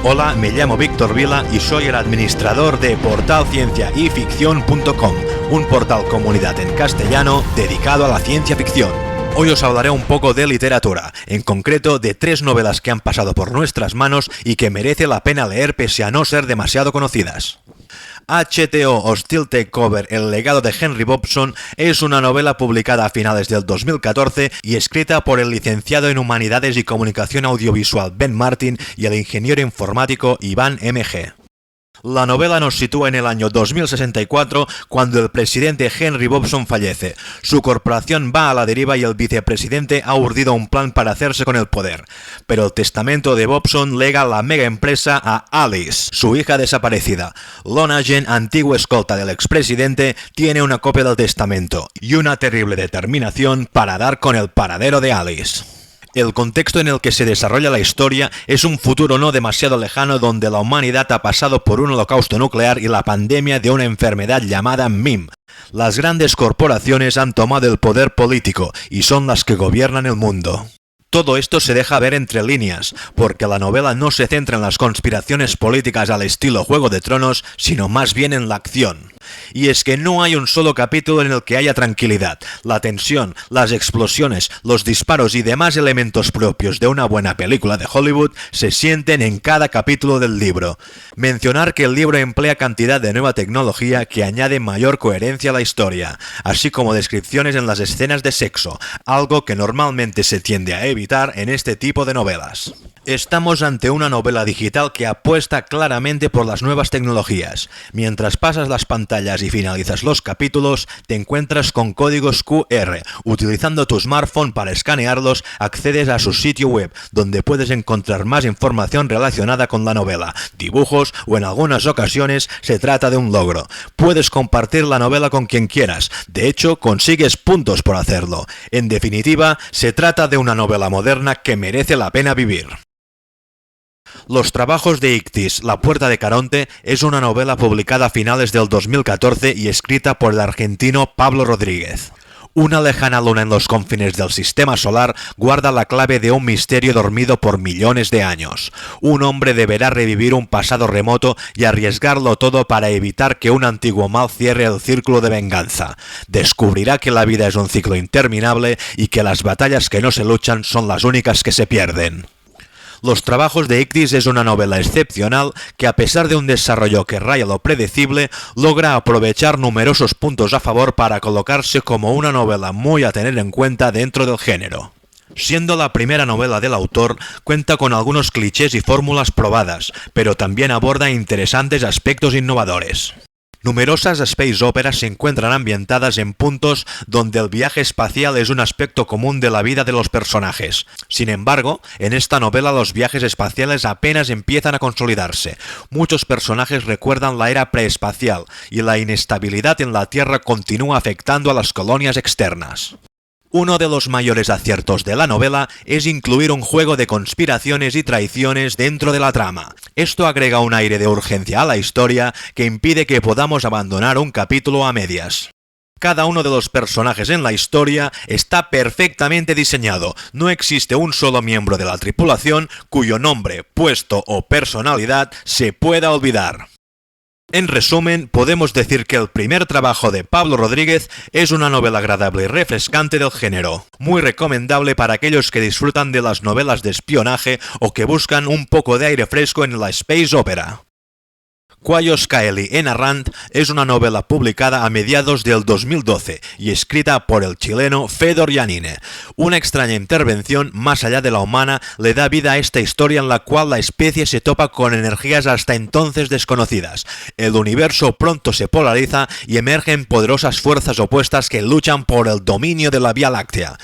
Hola, me llamo Víctor Vila y soy el administrador de portalcienciayficción.com, un portal comunidad en castellano dedicado a la ciencia ficción. Hoy os hablaré un poco de literatura, en concreto de 3 novelas que han pasado por nuestras manos y que merece la pena leer pese a no ser demasiado conocidas. HTO Hostile Takeover, el legado de Henry Bobson, es una novela publicada a finales del 2014 y escrita por el licenciado en Humanidades y Comunicación Audiovisual Ben Martin y el ingeniero informático Iván M.G. La novela nos sitúa en el año 2064, cuando el presidente Henry Bobson fallece. Su corporación va a la deriva y el vicepresidente ha urdido un plan para hacerse con el poder. Pero el testamento de Bobson lega la mega empresa a Alice, su hija desaparecida. Lonergan, antiguo escolta del expresidente, tiene una copia del testamento y una terrible determinación para dar con el paradero de Alice. El contexto en el que se desarrolla la historia es un futuro no demasiado lejano donde la humanidad ha pasado por un holocausto nuclear y la pandemia de una enfermedad llamada MIM. Las grandes corporaciones han tomado el poder político y son las que gobiernan el mundo. Todo esto se deja ver entre líneas, porque la novela no se centra en las conspiraciones políticas al estilo Juego de Tronos, sino más bien en la acción. Y es que no hay un solo capítulo en el que haya tranquilidad. La tensión, las explosiones, los disparos y demás elementos propios de una buena película de Hollywood se sienten en cada capítulo del libro. Mencionar que el libro emplea cantidad de nueva tecnología que añade mayor coherencia a la historia, así como descripciones en las escenas de sexo, algo que normalmente se tiende a evitar en este tipo de novelas. Estamos ante una novela digital que apuesta claramente por las nuevas tecnologías. Mientras pasas las pantallas y finalizas los capítulos, te encuentras con códigos QR. Utilizando tu smartphone para escanearlos, accedes a su sitio web, donde puedes encontrar más información relacionada con la novela, dibujos o en algunas ocasiones se trata de un logro. Puedes compartir la novela con quien quieras, de hecho consigues puntos por hacerlo. En definitiva, se trata de una novela moderna que merece la pena vivir. Los trabajos de Ictis, La puerta de Caronte, es una novela publicada a finales del 2014 y escrita por el argentino Pablo Rodríguez. Una lejana luna en los confines del sistema solar guarda la clave de un misterio dormido por millones de años. Un hombre deberá revivir un pasado remoto y arriesgarlo todo para evitar que un antiguo mal cierre el círculo de venganza. Descubrirá que la vida es un ciclo interminable y que las batallas que no se luchan son las únicas que se pierden. Los trabajos de Ictis es una novela excepcional que, a pesar de un desarrollo que raya lo predecible, logra aprovechar numerosos puntos a favor para colocarse como una novela muy a tener en cuenta dentro del género. Siendo la primera novela del autor, cuenta con algunos clichés y fórmulas probadas, pero también aborda interesantes aspectos innovadores. Numerosas space operas se encuentran ambientadas en puntos donde el viaje espacial es un aspecto común de la vida de los personajes. Sin embargo, en esta novela los viajes espaciales apenas empiezan a consolidarse. Muchos personajes recuerdan la era preespacial y la inestabilidad en la Tierra continúa afectando a las colonias externas. Uno de los mayores aciertos de la novela es incluir un juego de conspiraciones y traiciones dentro de la trama. Esto agrega un aire de urgencia a la historia que impide que podamos abandonar un capítulo a medias. Cada uno de los personajes en la historia está perfectamente diseñado. No existe un solo miembro de la tripulación cuyo nombre, puesto o personalidad se pueda olvidar. En resumen, podemos decir que el primer trabajo de Pablo Rodríguez es una novela agradable y refrescante del género, muy recomendable para aquellos que disfrutan de las novelas de espionaje o que buscan un poco de aire fresco en la space opera. Quaios Caeli en Arrant es una novela publicada a mediados del 2012 y escrita por el chileno Fedor Janine. Una extraña intervención más allá de la humana le da vida a esta historia en la cual la especie se topa con energías hasta entonces desconocidas. El universo pronto se polariza y emergen poderosas fuerzas opuestas que luchan por el dominio de la Vía Láctea.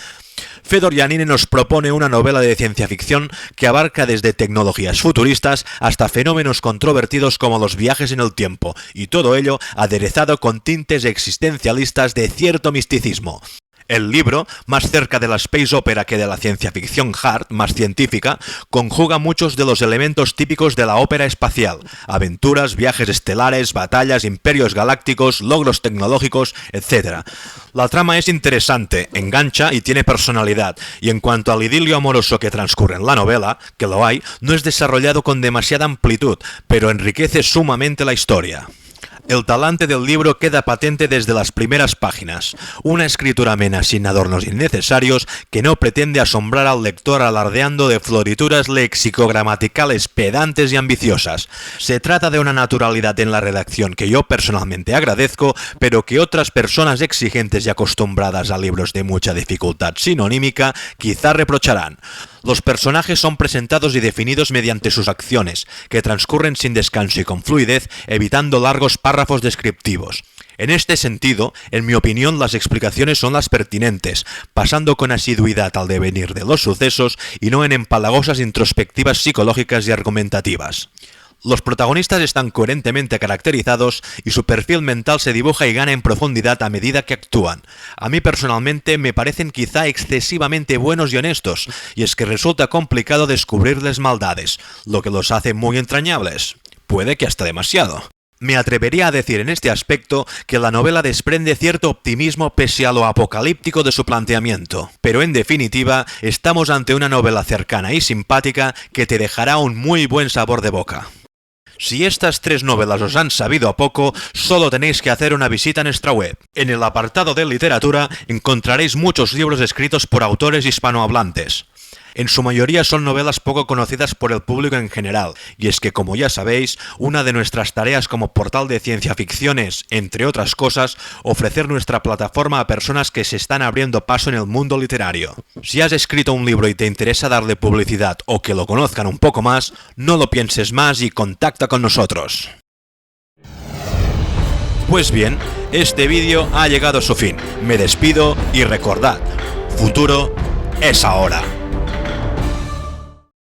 Fedor Janine nos propone una novela de ciencia ficción que abarca desde tecnologías futuristas hasta fenómenos controvertidos como los viajes en el tiempo, y todo ello aderezado con tintes existencialistas de cierto misticismo. El libro, más cerca de la space opera que de la ciencia ficción hard, más científica, conjuga muchos de los elementos típicos de la ópera espacial: aventuras, viajes estelares, batallas, imperios galácticos, logros tecnológicos, etc. La trama es interesante, engancha y tiene personalidad, y en cuanto al idilio amoroso que transcurre en la novela, que lo hay, no es desarrollado con demasiada amplitud, pero enriquece sumamente la historia. El talante del libro queda patente desde las primeras páginas, una escritura amena sin adornos innecesarios que no pretende asombrar al lector alardeando de florituras lexicogramaticales pedantes y ambiciosas. Se trata de una naturalidad en la redacción que yo personalmente agradezco, pero que otras personas exigentes y acostumbradas a libros de mucha dificultad sinonímica quizá reprocharán. Los personajes son presentados y definidos mediante sus acciones, que transcurren sin descanso y con fluidez, evitando largos párrafos descriptivos. En este sentido, en mi opinión, las explicaciones son las pertinentes, pasando con asiduidad al devenir de los sucesos y no en empalagosas introspectivas psicológicas y argumentativas. Los protagonistas están coherentemente caracterizados y su perfil mental se dibuja y gana en profundidad a medida que actúan. A mí personalmente me parecen quizá excesivamente buenos y honestos, y es que resulta complicado descubrirles maldades, lo que los hace muy entrañables. Puede que hasta demasiado. Me atrevería a decir en este aspecto que la novela desprende cierto optimismo pese a lo apocalíptico de su planteamiento, pero en definitiva estamos ante una novela cercana y simpática que te dejará un muy buen sabor de boca. Si estas tres novelas os han sabido a poco, solo tenéis que hacer una visita a nuestra web. En el apartado de literatura encontraréis muchos libros escritos por autores hispanohablantes. En su mayoría son novelas poco conocidas por el público en general, y es que, como ya sabéis, una de nuestras tareas como portal de ciencia ficción es, entre otras cosas, ofrecer nuestra plataforma a personas que se están abriendo paso en el mundo literario. Si has escrito un libro y te interesa darle publicidad o que lo conozcan un poco más, no lo pienses más y contacta con nosotros. Pues bien, este vídeo ha llegado a su fin. Me despido y recordad, futuro es ahora.